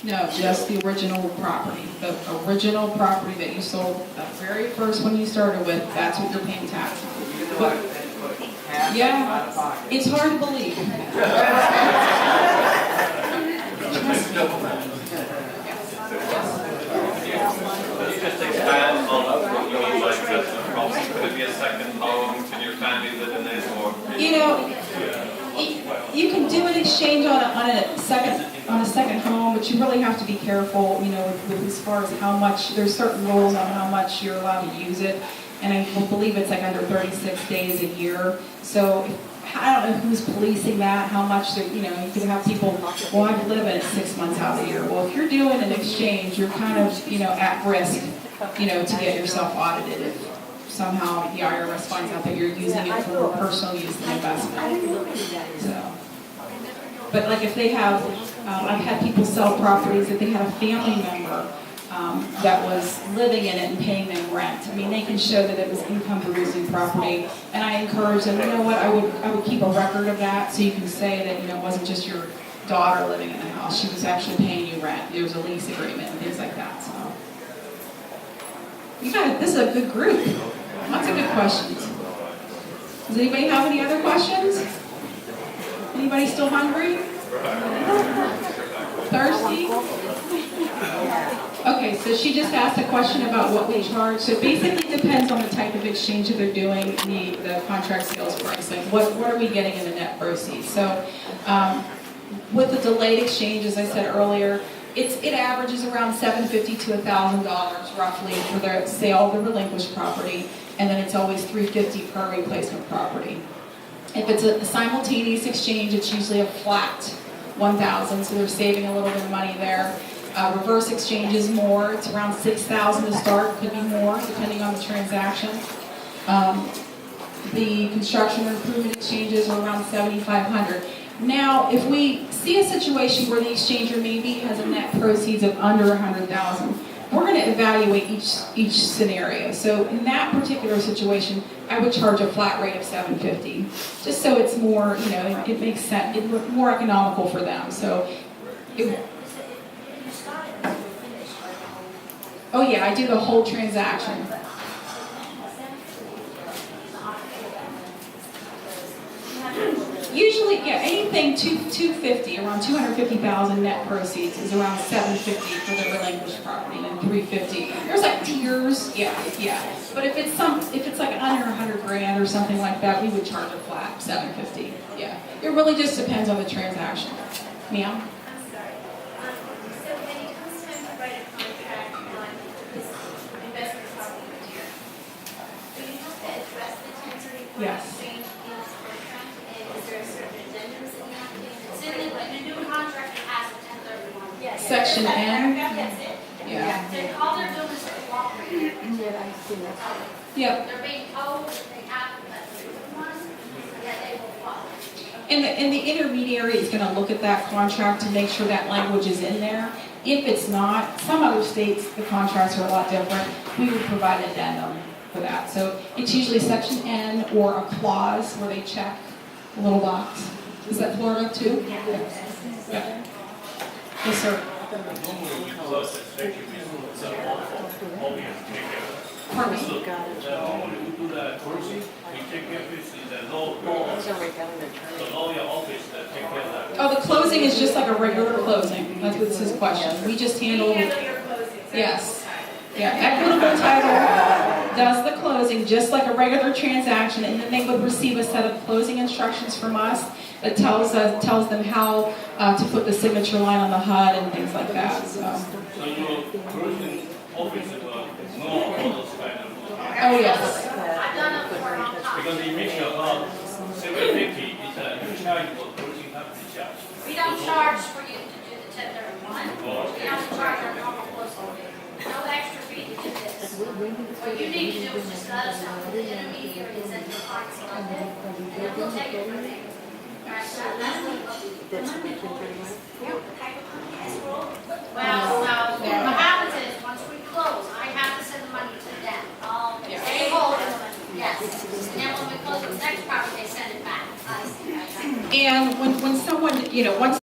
No, just the original property. The original property that you sold, the very first one you started with, that's what you're paying tax on. But, yeah, it's hard to believe. Could you just expand on what you mean by investment property? Could it be a second home? Can your family live in it? Or You know, you can do an exchange on a second home, but you really have to be careful, you know, with as far as how much, there's certain rules on how much you're allowed to use it, and I believe it's like under 36 days a year. So I don't know who's policing that, how much they're, you know, you could have people, well, I live in it 6 months out of the year. Well, if you're doing an exchange, you're kind of, you know, at risk, you know, to get yourself audited if somehow the IRS finds out that you're using it for personal use and investment. So, but like if they have, I've had people sell properties that they had a family member that was living in it and paying them rent. I mean, they can show that it was income producing property, and I encourage them, you know what, I would keep a record of that so you can say that, you know, it wasn't just your daughter living in the house, she was actually paying you rent. There was a lease agreement and things like that. So, you got this is a good group. Lots of good questions. Does anybody have any other questions? Anybody still hungry? Thirsty? Okay, so she just asked a question about what we charge. So it basically depends on the type of exchange that they're doing, the contract sales price. Like what are we getting in the net proceeds? So with the delayed exchange, as I said earlier, it averages around $750 to $1,000 roughly for the sale of the relinquished property, and then it's always $350 per replacement property. If it's a simultaneous exchange, it's usually a flat $1,000, so they're saving a little bit of money there. Reverse exchange is more; it's around $6,000 to start, could be more depending on the transaction. The construction or improvement exchanges are around $7,500. Now, if we see a situation where the exchanger maybe has a net proceeds of under $100,000, we're going to evaluate each scenario. So in that particular situation, I would charge a flat rate of $750, just so it's more, you know, it makes sense, it's more economical for them. So, oh yeah, I do the whole transaction. Usually, yeah, anything 250, around 250,000 net proceeds is around 750 for the relinquished property, and 350. There's like tiers, yeah. But if it's like under 100 grand or something like that, we would charge a flat 750. Yeah, it really just depends on the transaction. Ma'am? I'm sorry. So when it comes time to write a contract on this investment property material, do you have to address the 1031 Yes. exchange in this contract? And is there certain addendums that you have to do? So when you do a contract, it has a 1031. Yes. Section N? That's it. Yeah. So all they're doing is cooperating. Yep. They're being told that they have to let one, that they will follow. And the intermediary is going to look at that contract to make sure that language is in there. If it's not, some other states, the contracts are a lot different. We would provide an addendum for that. So it's usually section N or a clause where they check a little box. Is that Florida too? Yeah. Yes, sir. Normally we close it, especially with some obvious takeout. Pardon me? Normally we do the closing, we take care of this in the law. The lawyer office that take care of that. Oh, the closing is just like a regular closing. That's what's his question. We just handle. Your closing. Yes. Yeah, Equitable Title does the closing just like a regular transaction, and then they would receive a set of closing instructions from us that tells them how to put the signature line on the HUD and things like that. So So your closing office know all those kind of. oh yes. I've done it for a long time. Because they make about 750, it's a charge for closing company charge. We don't charge for you to do the 1031. We don't charge our normal closing fee. No extra fee to do this. What you need to do is just let us know who the intermediary is at your parts level, and then we'll take it from there. All right, so that's what happens is, once we close, I have to send the money to them. They hold it, yes. And then when we close the next property, they send it back. And when someone, you know, once